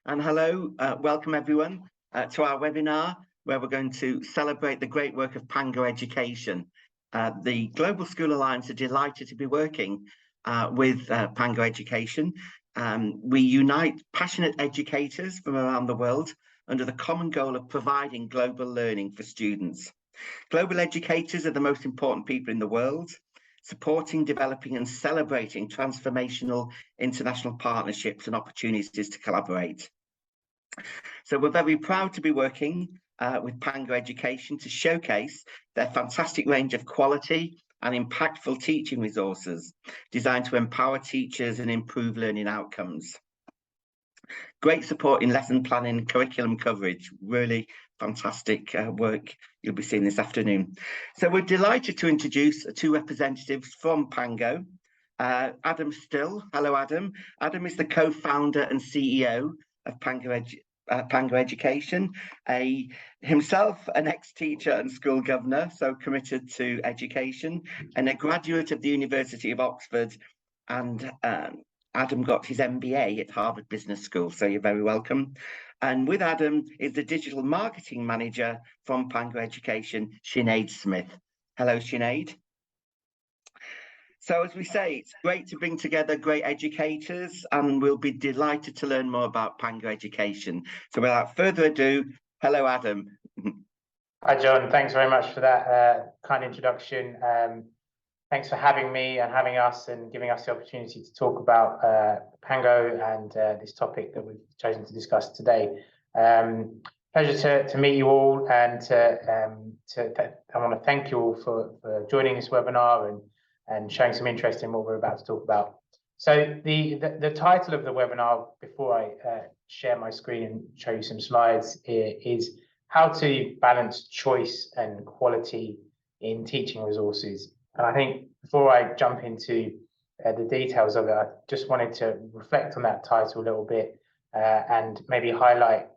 And hello, welcome everyone to our webinar where we're going to celebrate the great work of Pango Education. The Global School Alliance are delighted to be working with Pango Education. We unite passionate educators from around the world under the common goal of providing global learning for students. Global educators are the most important people in the world, supporting, developing and celebrating transformational international partnerships and opportunities to collaborate. So we're very proud to be working with Pango Education to showcase their fantastic range of quality and impactful teaching resources designed to empower teachers and improve learning outcomes. Great support in lesson planning and curriculum coverage, really fantastic work you'll be seeing this afternoon. So we're delighted to introduce two representatives from Pango. Adam Still, hello Adam. Adam is the co-founder and CEO of Pango Education, himself an ex-teacher and school governor, so committed to education, and a graduate of the University of Oxford, and Adam got his MBA at Harvard Business School, so you're very welcome. And with Adam is the digital marketing manager from Pango Education, Sinead Smith. Hello, Sinead. So as we say, it's great to bring together great educators, and we'll be delighted to learn more about Pango Education. So without further ado, hello, Adam. Hi, John. Thanks very much for that kind introduction. Thanks for having me and having us and giving us the opportunity to talk about Pango and this topic that we've chosen to discuss today. Pleasure to meet you all, and I want to thank you all for joining this webinar and showing some interest in what we're about to talk about. So the title of the webinar, before I share my screen and show you some slides, is how to balance choice and quality in teaching resources. And I think before I jump into the details of it, I just wanted to reflect on that title a little bit and maybe highlight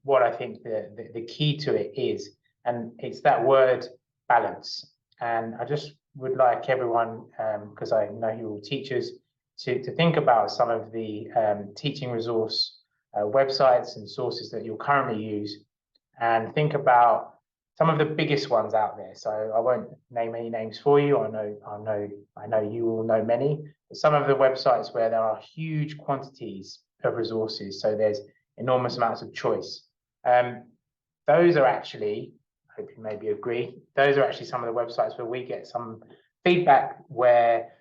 what I think the key to it is. And it's that word balance. And I just would like everyone, because I know you're all teachers, to think about some of the teaching resource websites and sources that you'll currently use, and think about some of the biggest ones out there. So I won't name any names for you. I know you all know many, but some of the websites where there are huge quantities of resources, so there's enormous amounts of choice. Those are actually, I hope you maybe agree, those are actually some of the websites where we get some feedback where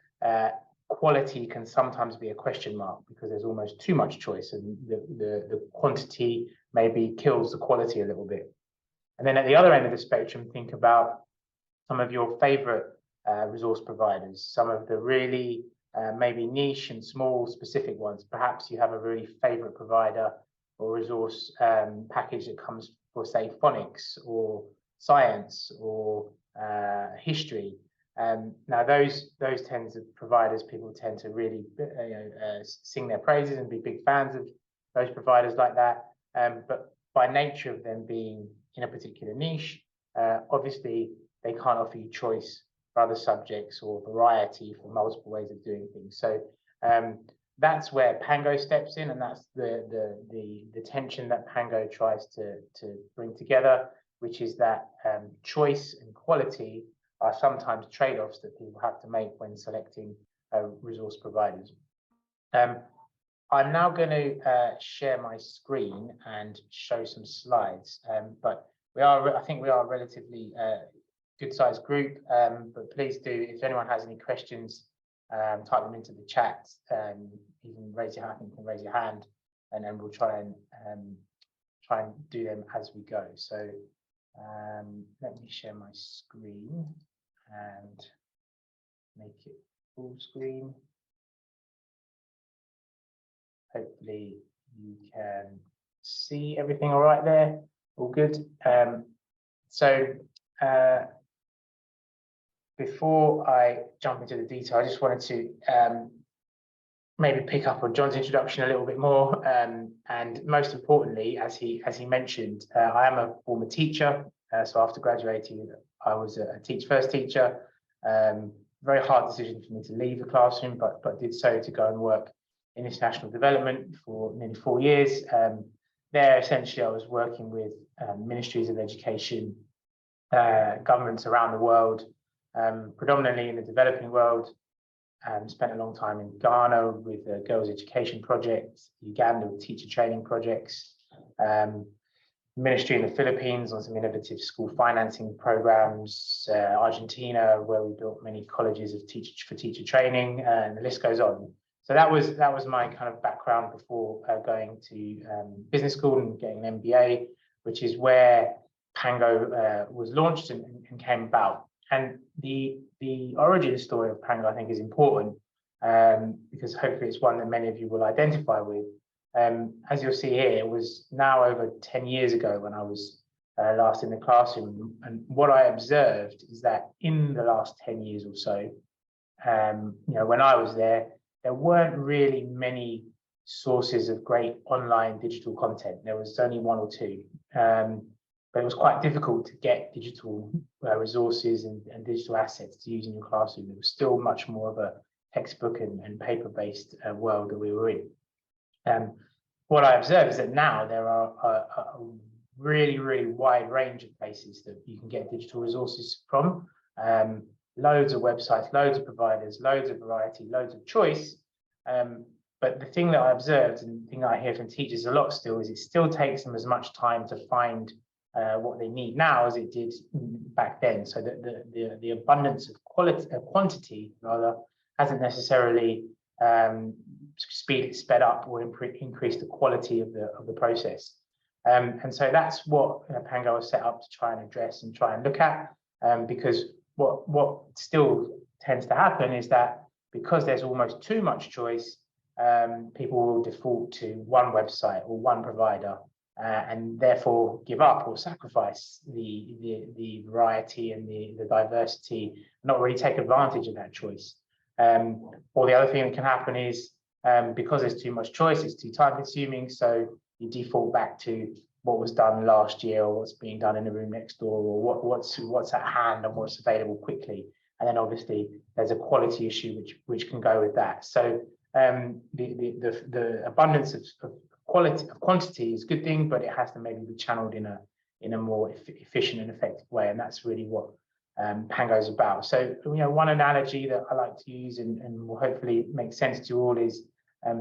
quality can sometimes be a question mark because there's almost too much choice, and the quantity maybe kills the quality a little bit. And then at the other end of the spectrum, think about some of your favorite resource providers, some of the really maybe niche and small specific ones. Perhaps you have a really favorite provider or resource package that comes for, say, phonics or science or history. Now those tend to providers, people tend to really sing their praises and be big fans of those providers like that. But by nature of them being in a particular niche, obviously they can't offer you choice for other subjects or variety for multiple ways of doing things. So that's where Pango steps in, and that's the tension that Pango tries to bring together, which is that choice and quality are sometimes trade-offs that people have to make when selecting resource providers. I'm now going to share my screen and show some slides, but I think we are a relatively good-sized group, but please do, if anyone has any questions, type them into the chat. You can raise your hand, and then we'll try and do them as we go. So let me share my screen and make it full screen. Hopefully you can see everything all right there. All good. Before I jump into the detail, I just wanted to maybe pick up on John's introduction a little bit more. And most importantly, as he mentioned, I am a former teacher. So after graduating, I was a first teacher. Very hard decision for me to leave the classroom, but did so to go and work in international development for nearly 4 years. There, essentially, I was working with ministries of education, governments around the world, predominantly in the developing world. Spent a long time in Ghana with the Girls' Education Project, Uganda with teacher training projects, ministry in the Philippines on some innovative school financing programs, Argentina, where we built many colleges of teacher training, and the list goes on. So that was my kind of background before going to business school and getting an MBA, which is where Pango was launched and came about. And the origin story of Pango, I think, is important because hopefully it's one that many of you will identify with. As you'll see here, it was now over 10 years ago when I was last in the classroom. And what I observed is that in the last 10 years or so, when I was there weren't really many sources of great online digital content. There was only one or two. But it was quite difficult to get digital resources and digital assets to use in your classroom. It was still much more of a textbook and paper-based world that we were in. What I observed is that now there are a really, really wide range of places that you can get digital resources from. Loads of websites, loads of providers, loads of variety, loads of choice. But the thing that I observed and the thing I hear from teachers a lot still is it still takes them as much time to find what they need now as it did back then. So that the abundance of quantity rather hasn't necessarily sped up or increased the quality of the process. And so that's what Pango was set up to try and address and try and look at. Because what still tends to happen is that because there's almost too much choice, people will default to one website or one provider. And therefore give up or sacrifice the variety and the diversity, not really take advantage of that choice. Or the other thing that can happen is because there's too much choice, it's too time consuming, so you default back to what was done last year or what's being done in the room next door or what's at hand and what's available quickly. And then obviously there's a quality issue which can go with that. So the abundance of quantity is a good thing, but it has to maybe be channeled in a more efficient and effective way, and that's really what Pango is about. So one analogy that I like to use and will hopefully make sense to you all is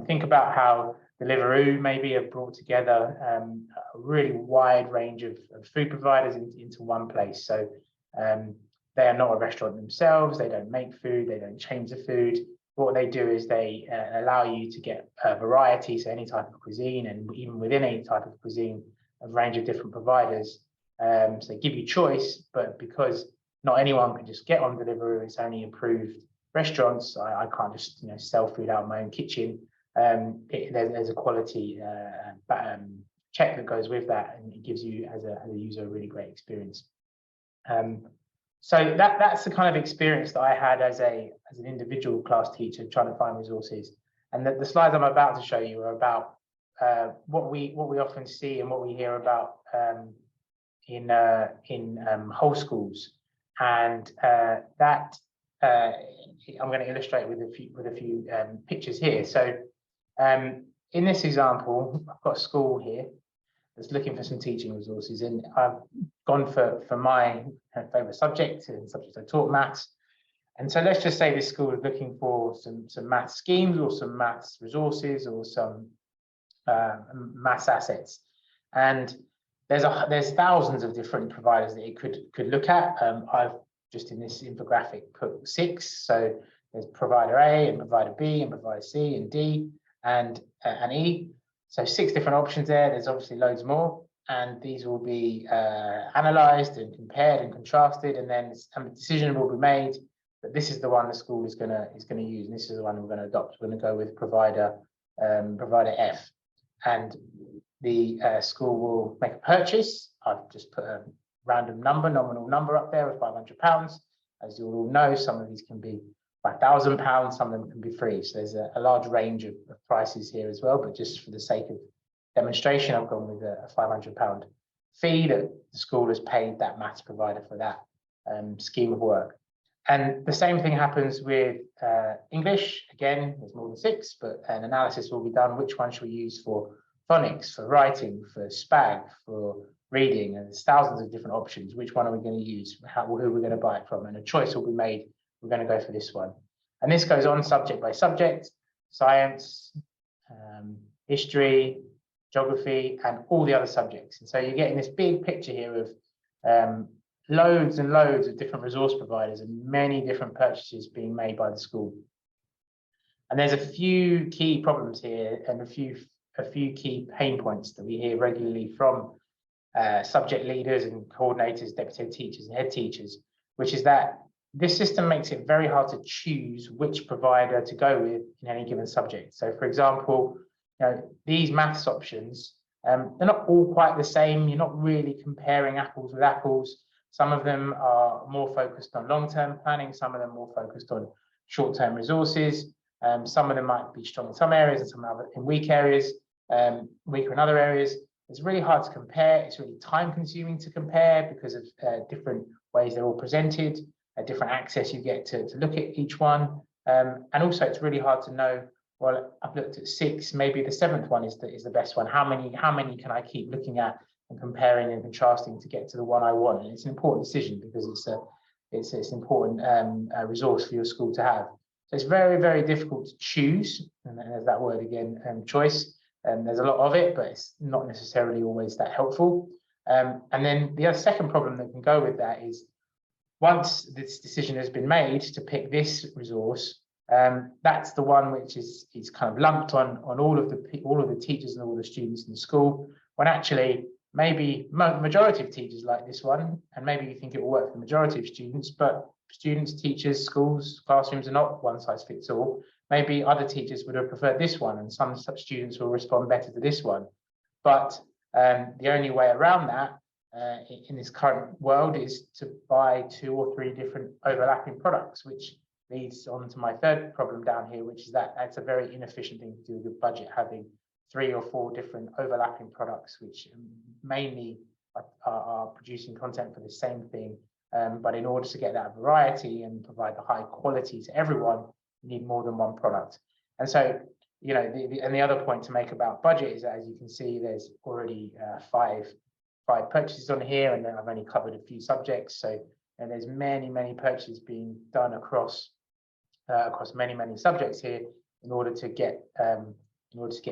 think about how Deliveroo maybe have brought together a really wide range of food providers into one place. So they are not a restaurant themselves, they don't make food, they don't change the food. What they do is they allow you to get a variety, so any type of cuisine, and even within any type of cuisine, a range of different providers. So they give you choice, but because not anyone can just get on Deliveroo, it's only approved restaurants. I can't just sell food out of my own kitchen. There's a quality check that goes with that, and it gives you as a user a really great experience. So that's the kind of experience that I had as an individual class teacher trying to find resources. And the slides I'm about to show you are about what we often see and what we hear about in whole schools. And that I'm going to illustrate with a few pictures here. So in this example, I've got a school here that's looking for some teaching resources, and I've gone for my favorite subject, and subject I taught, maths. And so let's just say this school is looking for some maths schemes or some maths resources or some maths assets. And there's thousands of different providers that it could look at. I've just in this infographic put 6. So there's provider A and provider B and provider C and D and E. So 6 different options there. There's obviously loads more, and these will be analysed and compared and contrasted, and then a decision will be made that this is the one the school is gonna use, and this is the one we're going to adopt. We're going to go with provider F, and the school will make a purchase. I've just put a random nominal number up there of £500. As you all know, some of these can be £5,000, some of them can be free. So there's a large range of prices here as well, but just for the sake of demonstration, I've gone with a £500 fee that the school has paid that maths provider for that scheme of work. And the same thing happens with English. Again, there's more than 6, but an analysis will be done. Which one should we use for phonics, for writing, for SPAG, for reading? And there's thousands of different options. Which one are we going to use? Who are we going to buy it from? And a choice will be made. We're going to go for this one. And this goes on subject by subject: science, history, geography, and all the other subjects. And so you're getting this big picture here of loads and loads of different resource providers and many different purchases being made by the school. And there's a few key problems here and a few key pain points that we hear regularly from subject leaders and coordinators, deputy head teachers and head teachers, which is that this system makes it very hard to choose which provider to go with in any given subject. So for example, these maths options, they're not all quite the same. You're not really comparing apples with apples. Some of them are more focused on long-term planning, some of them more focused on short-term resources. Some of them might be strong in some areas and some other in weak areas, weaker in other areas. It's really hard to compare. It's really time-consuming to compare because of different ways they're all presented, different access you get to look at each one. And also it's really hard to know, well, I've looked at 6, maybe the 7th one is the best one. How many can I keep looking at and comparing and contrasting to get to the one I want? And it's an important decision because it's an important resource for your school to have. So it's very, very difficult to choose, and there's that word again, choice. And there's a lot of it, but it's not necessarily always that helpful. And then the other second problem that can go with that is once this decision has been made to pick this resource, that's the one which is kind of lumped on all of the teachers and all the students in the school, when actually maybe majority of teachers like this one, and maybe you think it will work for the majority of students, but students, teachers, schools, classrooms are not one size fits all. Maybe other teachers would have preferred this one, and some students will respond better to this one. But the only way around that in this current world is to buy 2 or 3 different overlapping products, which leads on to my third problem down here, which is that that's a very inefficient thing to do with your budget, having 3 or 4 different overlapping products, which mainly are producing content for the same thing. But in order to get that variety and provide the high quality to everyone, you need more than one product. And so, and the other point to make about budget is that, as you can see, there's already 5 purchases on here, and then I've only covered a few subjects. So, and there's many purchases being done across many subjects here in order to get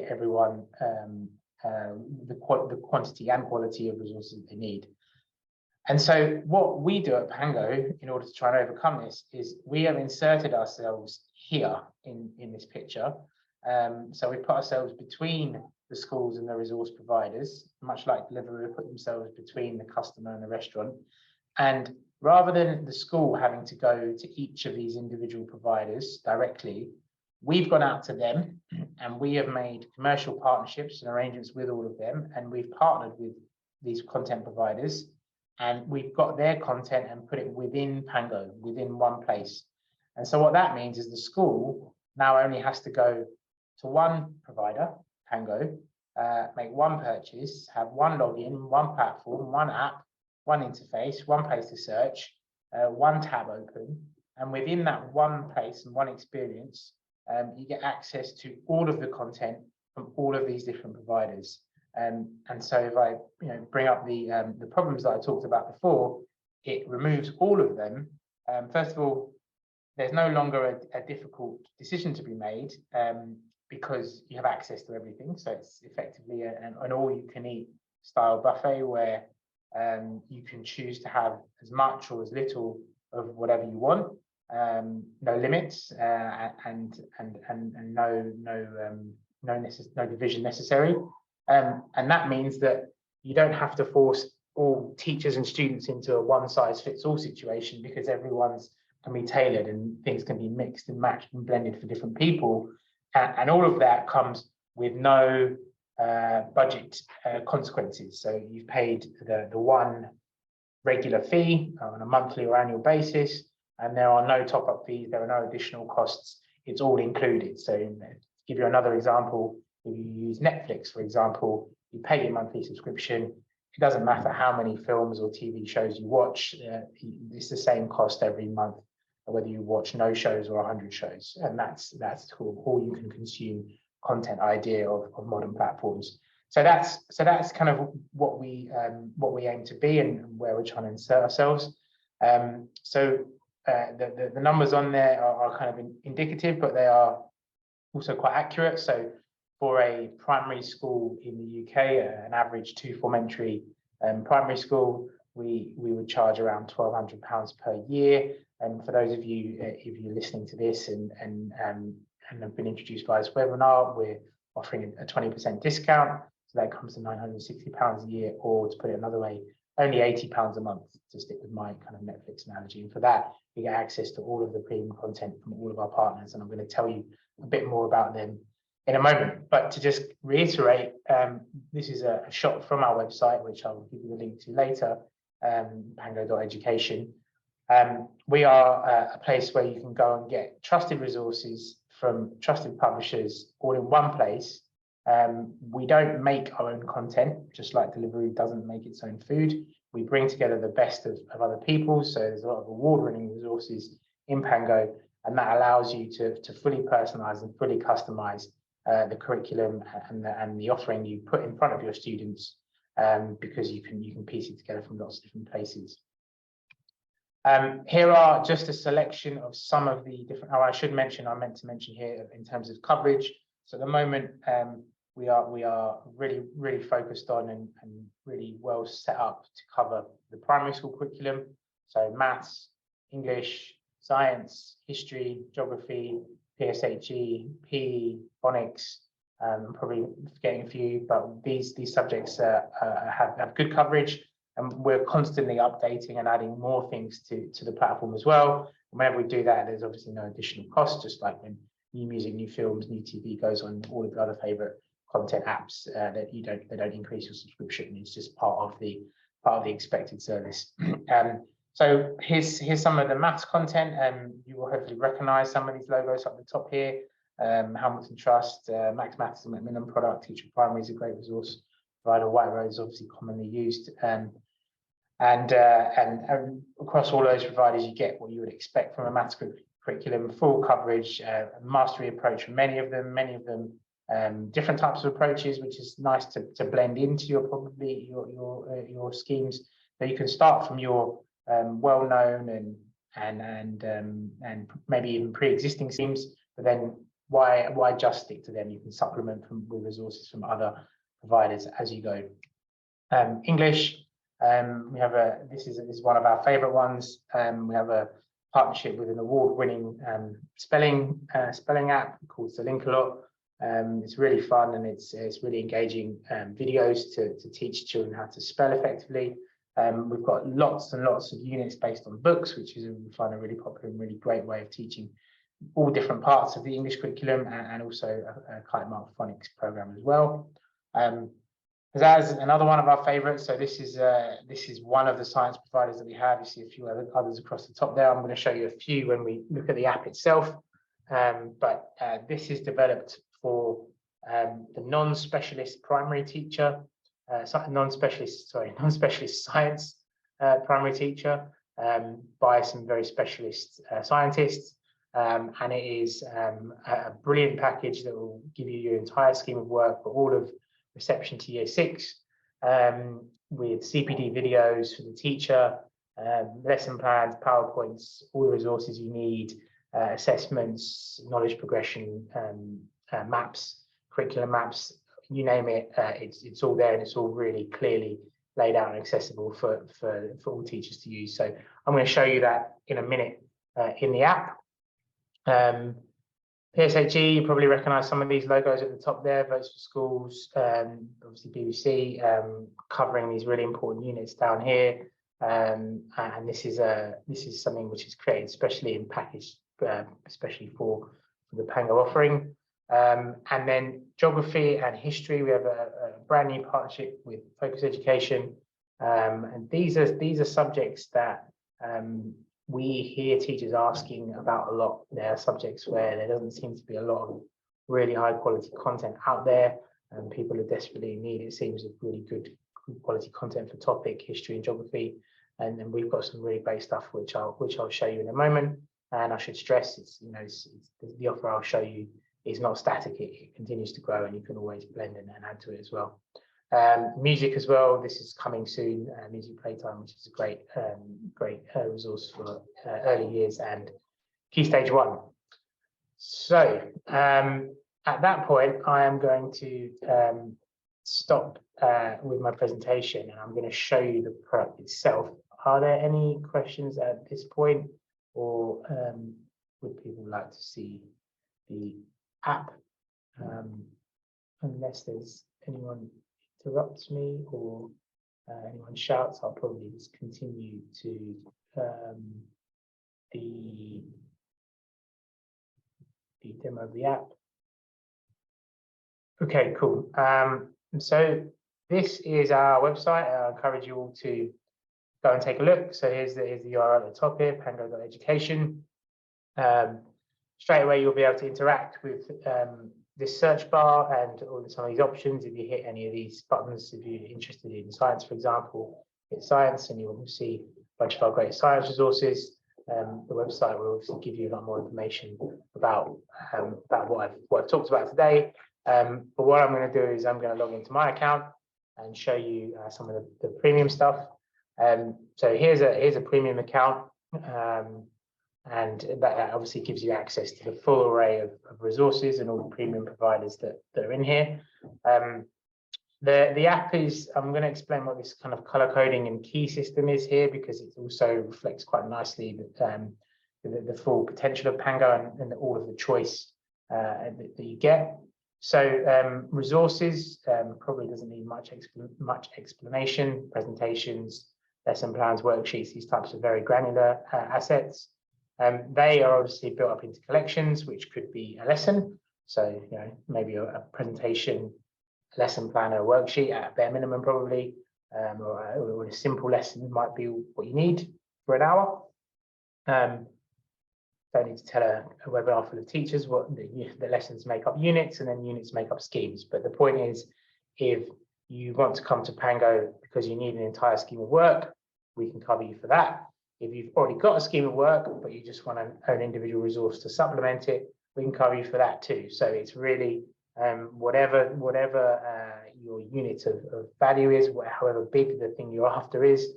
everyone the quantity and quality of resources that they need. And so what we do at Pango in order to try and overcome this is we have inserted ourselves here in this picture. So we put ourselves between the schools and the resource providers, much like Deliveroo put themselves between the customer and the restaurant. And rather than the school having to go to each of these individual providers directly, we've gone out to them and we have made commercial partnerships and arrangements with all of them. And we've partnered with these content providers, and we've got their content and put it within Pango, within one place. And so what that means is the school now only has to go to one provider, Pango, make one purchase, have one login, one platform, one app, one interface, one place to search, one tab open. And within that one place and one experience, you get access to all of the content from all of these different providers. And so if I bring up the problems that I talked about before, it removes all of them. First of all, there's no longer a difficult decision to be made because you have access to everything. So it's effectively an all-you-can-eat style buffet where you can choose to have as much or as little of whatever you want, no limits, and no division necessary. And that means that you don't have to force all teachers and students into a one-size-fits-all situation, because everyone's can be tailored and things can be mixed and matched and blended for different people. And all of that comes with no budget consequences. So you've paid the one regular fee on a monthly or annual basis, and there are no top-up fees, there are no additional costs. It's all included. So to give you another example, if you use Netflix, for example, you pay your monthly subscription. It doesn't matter how many films or TV shows you watch, it's the same cost every month whether you watch no shows or 100 shows. And that's cool, all you can consume content idea of modern platforms. So that's kind of what we aim to be and where we're trying to insert ourselves. The numbers on there are kind of indicative, but they are also quite accurate. So for a primary school in the UK, an average 2-form entry primary school, we would charge around £1,200 per year. And for those of you, if you're listening to this and have been introduced by this webinar, we're offering a 20% discount. So that comes to £960 a year, or to put it another way, only £80 a month, to stick with my kind of Netflix analogy. And for that, you get access to all of the premium content from all of our partners. And I'm going to tell you a bit more about them in a moment. But to just reiterate, this is a shot from our website, which I'll give you the link to later, Pango Education. We are a place where you can go and get trusted resources from trusted publishers all in one place. We don't make our own content, just like Deliveroo doesn't make its own food. We bring together the best of other people. So there's a lot of award-winning resources in Pango, and that allows you to fully personalize and fully customize the curriculum and the offering you put in front of your students, because you can piece it together from lots of different places. Here are just a selection of some of the different, I meant to mention here in terms of coverage. So at the moment, we are really focused on and really well set up to cover the primary school curriculum. So maths, English, science, history, geography, PSHE, PE, phonics. I'm probably forgetting a few, but these subjects have good coverage, and we're constantly updating and adding more things to the platform as well. And whenever we do that, there's obviously no additional cost, just like when new music, new films, new TV goes on all of the other favorite content apps, that they don't increase your subscription. It's just part of the expected service. So here's some of the maths content, and you will hopefully recognize some of these logos up the top here. Hamilton Trust, Max Maths and Macmillan Product, Teacher Primary is a great resource provider. White Road is obviously commonly used, and across all those providers, you get what you would expect from a maths curriculum: full coverage, mastery approach for many of them, different types of approaches, which is nice to blend into your schemes. So you can start from your well-known and maybe even pre-existing schemes, but then why just stick to them? You can supplement with resources from other providers as you go. English, we have this is one of our favorite ones. We have a partnership with an award-winning spelling app called Linkalot. It's really fun, and it's really engaging videos to teach children how to spell effectively. We've got lots and lots of units based on books, which is we find a really popular and really great way of teaching all different parts of the English curriculum, and also a Kite Mark phonics program as well. There's another one of our favorites. So this is one of the science providers that we have. You see a few others across the top there. I'm going to show you a few when we look at the app itself. But this is developed for the non-specialist primary teacher, non-specialist science primary teacher, by some very specialist scientists. And it is a brilliant package that will give you your entire scheme of work for all of reception to year 6, with CPD videos for the teacher, lesson plans, PowerPoints, all the resources you need, assessments, knowledge progression, maps, curriculum maps, you name it, it's all there, and it's all really clearly laid out and accessible for all teachers to use. So I'm going to show you that in a minute in the app. PSHE, you probably recognize some of these logos at the top there, Votes for Schools, obviously BBC, covering these really important units down here. And this is something which is created especially in package, especially for the Pango offering. And then geography and history, we have a brand new partnership with Pango Education. And these are subjects that we hear teachers asking about a lot. There are subjects where there doesn't seem to be a lot of really high quality content out there, and people are desperately in need, it seems, of really good quality content for topic, history and geography. And then we've got some really great stuff, which I'll show you in a moment. And I should stress, the offer I'll show you is not static. It continues to grow, and you can always blend and add to it as well. Music as well. This is coming soon. Music Playtime, which is a great resource for early years and Key Stage 1. So at that point, I am going to stop with my presentation, and I'm going to show you the product itself. Are there any questions at this point, or would people like to see the app? Unless there's anyone interrupts me or anyone shouts, I'll probably just continue to the demo of the app. Okay, cool. So this is our website. I encourage you all to go and take a look. So here's the URL at the top here, Pango.education. Straight away, you'll be able to interact with this search bar and all some of these options. If you hit any of these buttons, if you're interested in science, for example, hit science, and you'll see a bunch of our great science resources. The website will obviously give you a lot more information about what I've talked about today. But what I'm going to do is I'm going to log into my account and show you some of the premium stuff. So here's a premium account, and that obviously gives you access to the full array of resources and all the premium providers that are in here. The app is, I'm going to explain what this kind of color coding and key system is here, because it also reflects quite nicely the full potential of Pango and all of the choice that you get. So resources probably doesn't need much explanation. Presentations, lesson plans, worksheets, these types of very granular assets. They are obviously built up into collections, which could be a lesson. So maybe a presentation, lesson plan, or a worksheet at a bare minimum probably, or a simple lesson might be what you need for an hour. Don't need to tell a webinar full of teachers what the lessons make up units, and then units make up schemes. But the point is, if you want to come to Pango because you need an entire scheme of work, we can cover you for that. If you've already got a scheme of work, but you just want an individual resource to supplement it, we can cover you for that too. So it's really whatever your unit of value is, however big the thing you're after is,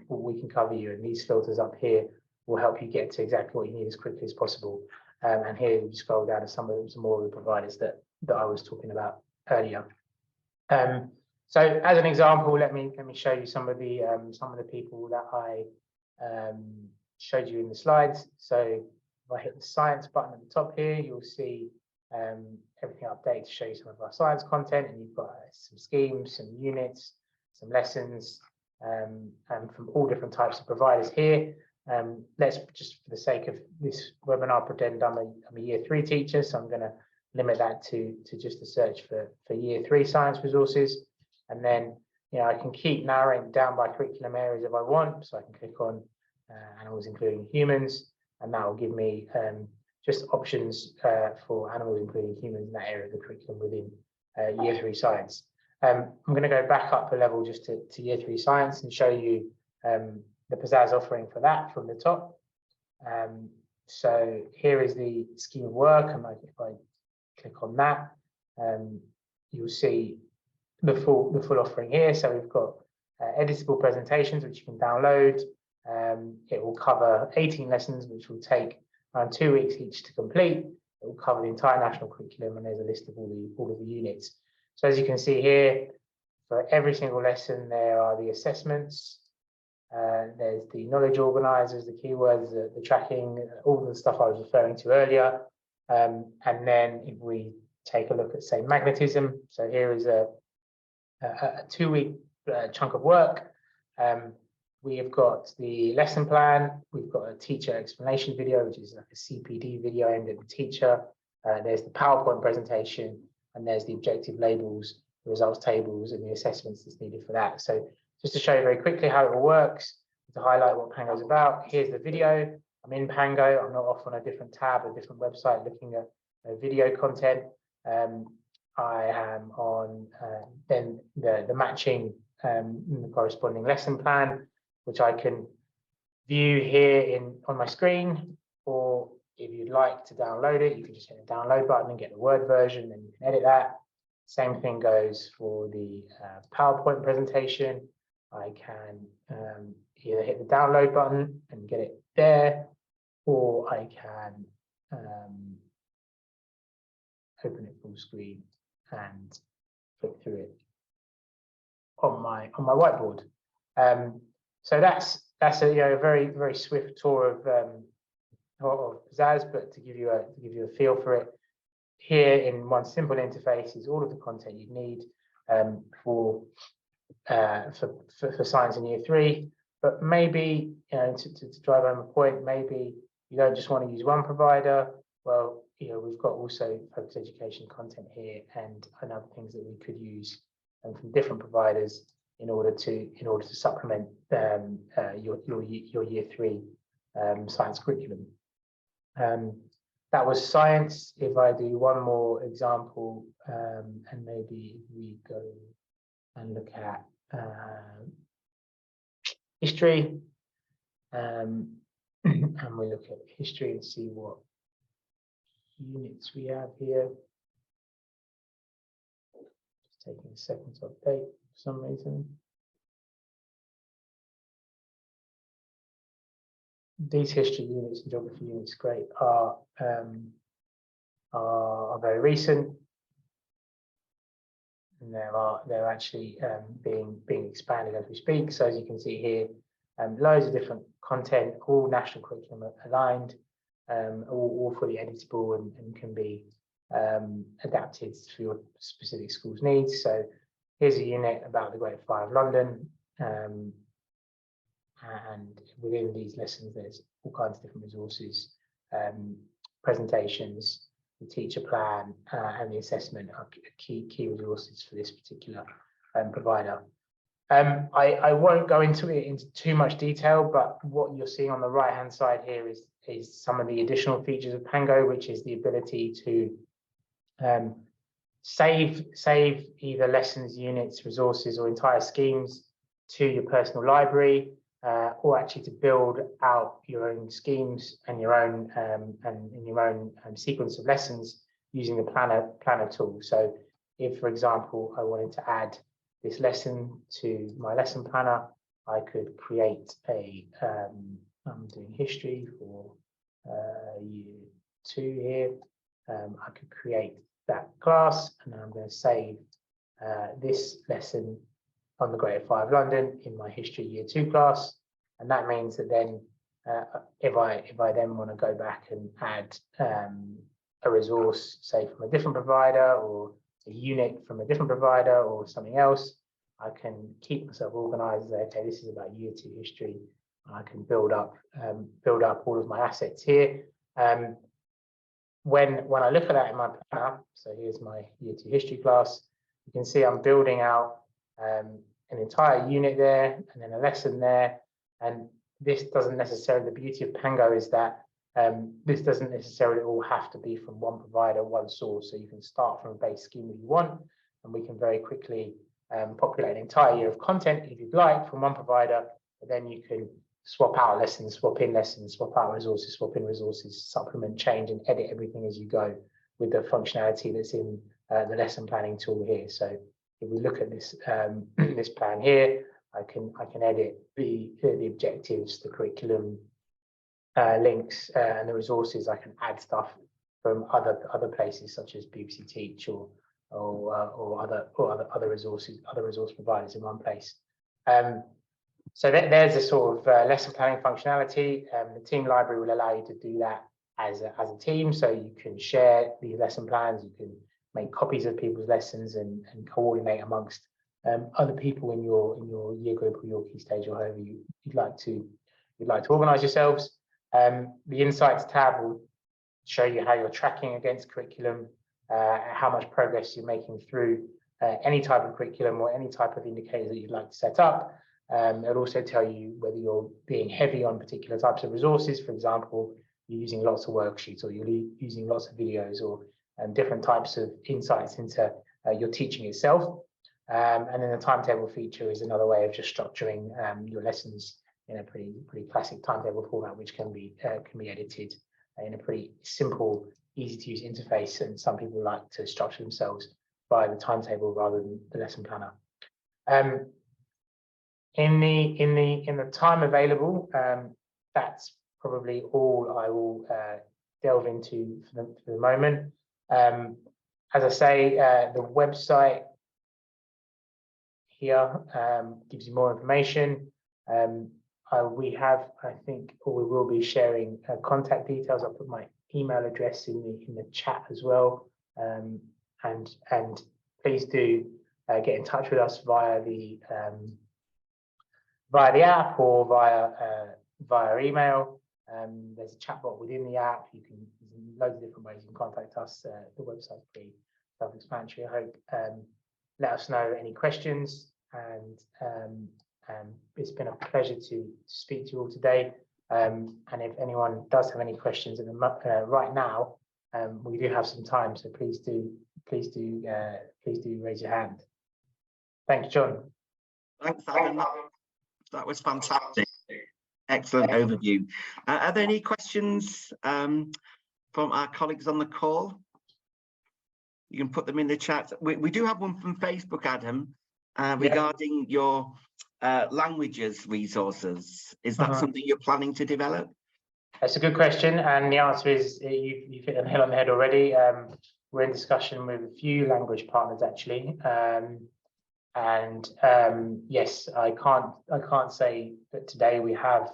we can cover you. And these filters up here will help you get to exactly what you need as quickly as possible. And here you scroll down to some more of the providers that I was talking about earlier. So as an example, let me show you some of the people that I showed you in the slides. So if I hit the science button at the top here, you'll see everything updated to show you some of our science content, and you've got some schemes, some units, some lessons, and from all different types of providers here. Let's just, for the sake of this webinar, pretend I'm a year 3 teacher, so I'm going to limit that to just a search for year 3 science resources, and then I can keep narrowing down by curriculum areas if I want. So I can click on animals including humans, and that will give me just options for animals including humans in that area of the curriculum within year 3 science. I'm going to go back up a level just to year 3 science and show you the pizzazz offering for that from the top. So here is the scheme of work, and if I click on that, you'll see the full offering here. So we've got editable presentations which you can download. It will cover 18 lessons, which will take around 2 weeks each to complete. It will cover the entire national curriculum, and there's a list of all of the units. So as you can see here, for every single lesson, there are the assessments. There's the knowledge organizers, the keywords, the tracking, all the stuff I was referring to earlier. And then if we take a look at, say, magnetism, so here is a 2-week chunk of work. We have got the lesson plan. We've got a teacher explanation video, which is like a CPD video aimed at the teacher. There's the PowerPoint presentation, and there's the objective labels, the results tables, and the assessments that's needed for that. So just to show you very quickly how it all works, to highlight what Pango is about, here's the video. I'm in Pango. I'm not off on a different tab, a different website looking at video content. I am on then the matching the corresponding lesson plan, which I can view here on my screen. or if you'd like to download it, you can just hit the download button and get the Word version, and you can edit that. Same thing goes for the PowerPoint presentation. I can either hit the download button and get it there, or I can open it full screen and flick through it on my whiteboard. So that's a very swift tour of Pizzazz, but to give you a feel for it, here in one simple interface is all of the content you need for science in year 3. But maybe, to drive home a point, maybe you don't just want to use one provider. Well, we've got also focused education content here and other things that we could use from different providers in order to supplement your year 3 science curriculum. That was science. If I do one more example, and maybe we go and look at history, and we look at history and see what units we have here. Just taking a second to update for some reason. These history units and geography units, great, are very recent, and they're actually being expanded as we speak. So as you can see here, loads of different content, all national curriculum aligned, all fully editable and can be adapted for your specific school's needs. So here's a unit about the Great Fire of London. And within these lessons, there's all kinds of different resources, presentations, the teacher plan, and the assessment are key resources for this particular provider. I won't go into it into too much detail, but what you're seeing on the right-hand side here is some of the additional features of Pango, which is the ability to save either lessons, units, resources, or entire schemes to your personal library. Or actually to build out your own schemes and your own sequence of lessons using the planner tool. So if, for example, I wanted to add this lesson to my lesson planner, I could create I'm doing history for year 2 here. I could create that class, and then I'm going to save this lesson on the Great Fire of London in my history year 2 class. And that means that then if I then want to go back and add a resource, say from a different provider, or a unit from a different provider, or something else, I can keep myself organized. Okay, this is about year 2 history. I can build up all of my assets here. When I look at that in my planner, so here's my year 2 history class, you can see I'm building out an entire unit there, and then a lesson there. And this doesn't necessarily, the beauty of Pango is that this doesn't necessarily all have to be from one provider, one source. So you can start from a base scheme that you want, and we can very quickly populate an entire year of content if you'd like from one provider, but then you can swap out lessons, swap in lessons, swap out resources, swap in resources, supplement, change, and edit everything as you go with the functionality that's in the lesson planning tool here. So if we look at this this plan here, I can edit the objectives, the curriculum links, and the resources. I can add stuff from other places such as BBC Teach or other resource providers in one place. So there's a sort of lesson planning functionality. The team library will allow you to do that as a team. So you can share these lesson plans. You can make copies of people's lessons and coordinate amongst other people in your year group or your key stage, or however you'd like to organize yourselves. The Insights tab will show you how you're tracking against curriculum, how much progress you're making through any type of curriculum or any type of indicators that you'd like to set up. It'll also tell you whether you're being heavy on particular types of resources. For example, you're using lots of worksheets, or you're using lots of videos, or different types of insights into your teaching itself. And then the timetable feature is another way of just structuring your lessons in a pretty classic timetable format, which can be edited in a pretty simple, easy to use interface, and some people like to structure themselves by the timetable rather than the lesson planner. In the time available, that's probably all I will delve into for the moment. As I say, the website here gives you more information. We have, I think, or we will be sharing contact details. I'll put my email address in the chat as well. And please do get in touch with us via the app or via email. There's a chatbot within the app. There's loads of different ways you can contact us. The website's pretty self-explanatory. I hope. Let us know any questions, and it's been a pleasure to speak to you all today. And if anyone does have any questions right now, we do have some time, so please do raise your hand. Thank you, John. Thanks, Adam. That was fantastic. Excellent overview. Are there any questions from our colleagues on the call? You can put them in the chat. We do have one from Facebook, Adam, regarding your languages resources. Is that something you're planning to develop? That's a good question, and the answer is you've hit the nail on the head already. We're in discussion with a few language partners actually, and yes, I can't say that today we have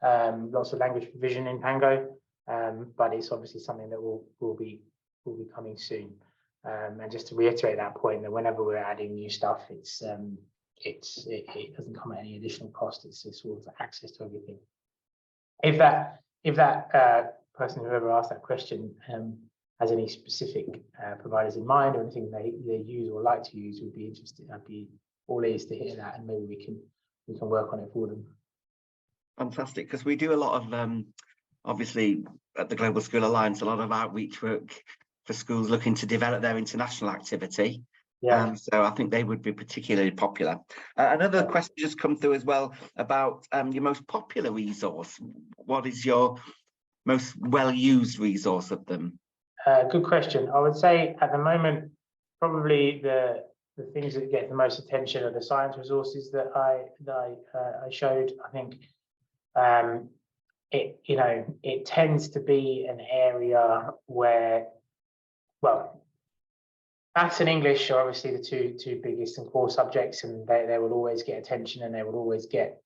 lots of language provision in Pango, but it's obviously something that will be coming soon. And just to reiterate that point, that whenever we're adding new stuff, it doesn't come at any additional cost. It's sort of access to everything. If that person, whoever asked that question, has any specific providers in mind or anything they use or like to use, would be interested. I'd be all ears to hear that, and maybe we can work on it for them. Fantastic, because we do a lot of obviously at the Global School Alliance, a lot of outreach work for schools looking to develop their international activity. Yeah. So I think they would be particularly popular. Another question just come through as well about your most popular resource. What is your most well-used resource of them? Good question. I would say at the moment, probably the things that get the most attention are the science resources that I showed. I think it tends to be an area where, well, maths and English are obviously the two biggest and core subjects, and they will always get attention, and they will always get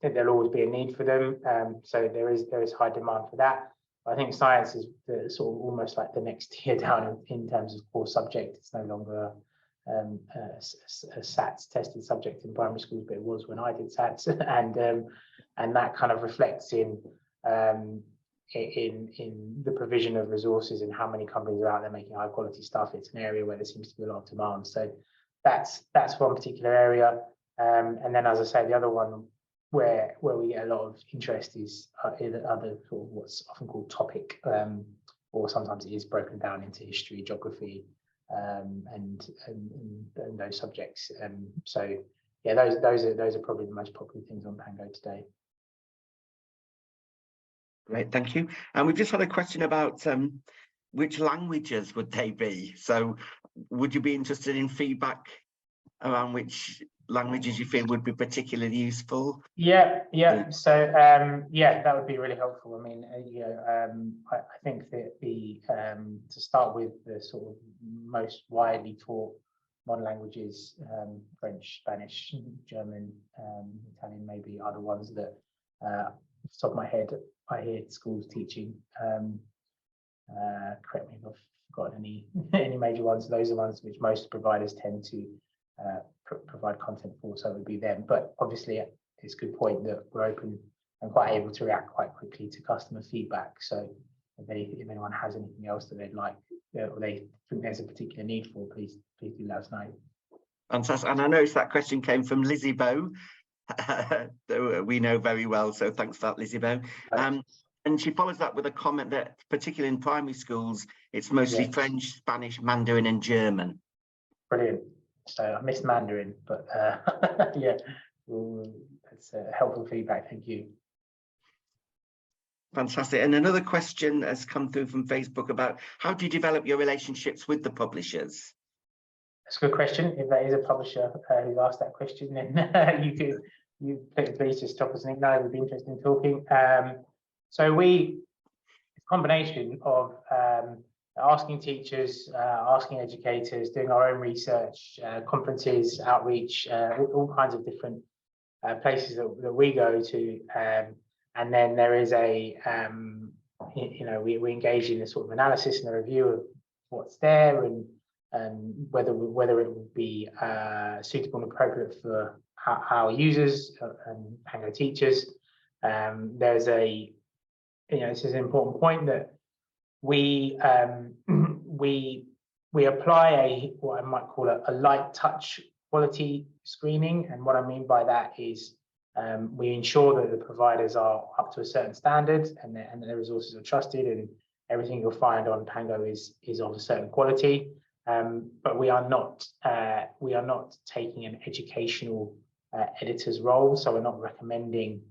there'll always be a need for them. So there is high demand for that. I think science is sort of almost like the next tier down in terms of core subject. It's no longer a SATs tested subject in primary schools, but it was when I did SATs, and that kind of reflects in the provision of resources and how many companies are out there making high quality stuff. It's an area where there seems to be a lot of demand. So that's one particular area. And then, as I say, the other one where we get a lot of interest is other sort of what's often called topic, or sometimes it is broken down into history, geography, and those subjects. So yeah, those are probably the most popular things on Pango today. Great, thank you. And we've just had a question about which languages would they be? So would you be interested in feedback around which languages you feel would be particularly useful? Yeah. So yeah, that would be really helpful. I mean, I think that to start with, the sort of most widely taught modern languages, French, Spanish, German, Italian, maybe other ones that off the top of my head I hear schools teaching. Correct me if I've forgotten any major ones. Those are ones which most providers tend to provide content for, so it would be them. But obviously, it's a good point that we're open and quite able to react quite quickly to customer feedback. So if anyone has anything else that they'd like, or they think there's a particular need for, please do let us know. Fantastic. And I noticed that question came from Lizzie Bow, that we know very well. So thanks for that, Lizzie Bow. And she follows that with a comment that, particularly in primary schools, it's mostly French, Spanish, Mandarin, and German. Brilliant. So I missed Mandarin, but yeah, that's helpful feedback. Thank you. Fantastic. And another question has come through from Facebook about how do you develop your relationships with the publishers? That's a good question. If that is a publisher who's asked that question, then you please just stop us and know we'd be interested in talking. So it's a combination of asking teachers, asking educators, doing our own research, conferences, outreach, all kinds of different places that we go to, and then there is we engage in a sort of analysis and a review of what's there and whether it would be suitable and appropriate for our users and Pango teachers. There's this is an important point that we apply what I might call a light touch quality screening, and what I mean by that is we ensure that the providers are up to a certain standard and their resources are trusted, and everything you'll find on Pango is of a certain quality. But we are not taking an educational editor's role, so we're not recommending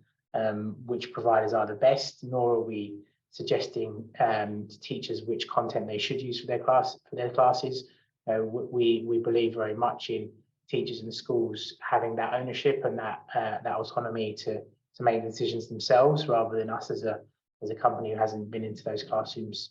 which providers are the best, nor are we suggesting to teachers which content they should use for their classes. We believe very much in teachers in the schools having that ownership and that autonomy to make decisions themselves, rather than us as a company who hasn't been into those classrooms,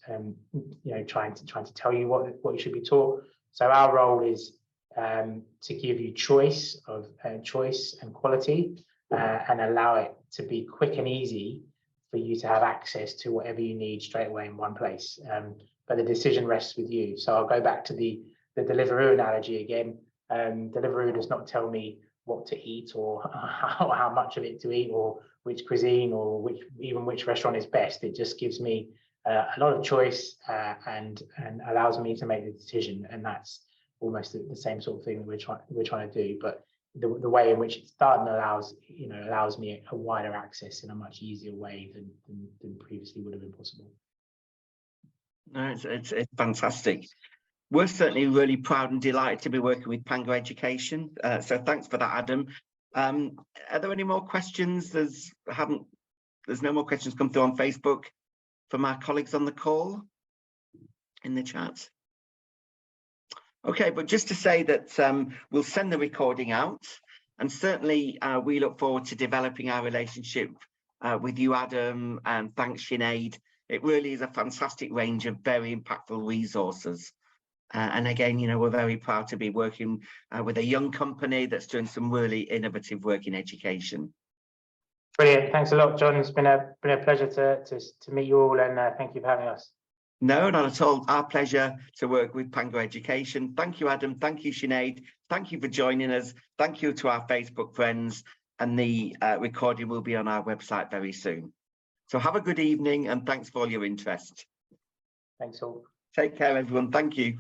trying to tell you what you should be taught. So our role is to give you choice and quality, and allow it to be quick and easy for you to have access to whatever you need straight away in one place. But the decision rests with you. So I'll go back to the Deliveroo analogy again. Deliveroo does not tell me what to eat or how much of it to eat or which cuisine or which restaurant is best. It just gives me a lot of choice and allows me to make the decision. And that's almost the same sort of thing that we're trying to do. But the way in which it's done allows me a wider access in a much easier way than previously would have been possible. No, it's fantastic. We're certainly really proud and delighted to be working with Pango Education. So thanks for that, Adam. Are there any more questions? There's no more questions come through on Facebook from our colleagues on the call in the chat. Okay, but just to say that we'll send the recording out, and certainly we look forward to developing our relationship with you, Adam, and thanks, Sinead. It really is a fantastic range of very impactful resources. And again, we're very proud to be working with a young company that's doing some really innovative work in education. Brilliant. Thanks a lot, John. It's been a pleasure to meet you all, and thank you for having us. No, not at all. Our pleasure to work with Pango Education. Thank you, Adam. Thank you, Sinead. Thank you for joining us. Thank you to our Facebook friends, and the recording will be on our website very soon. So have a good evening, and thanks for all your interest. Thanks all. Take care, everyone. Thank you.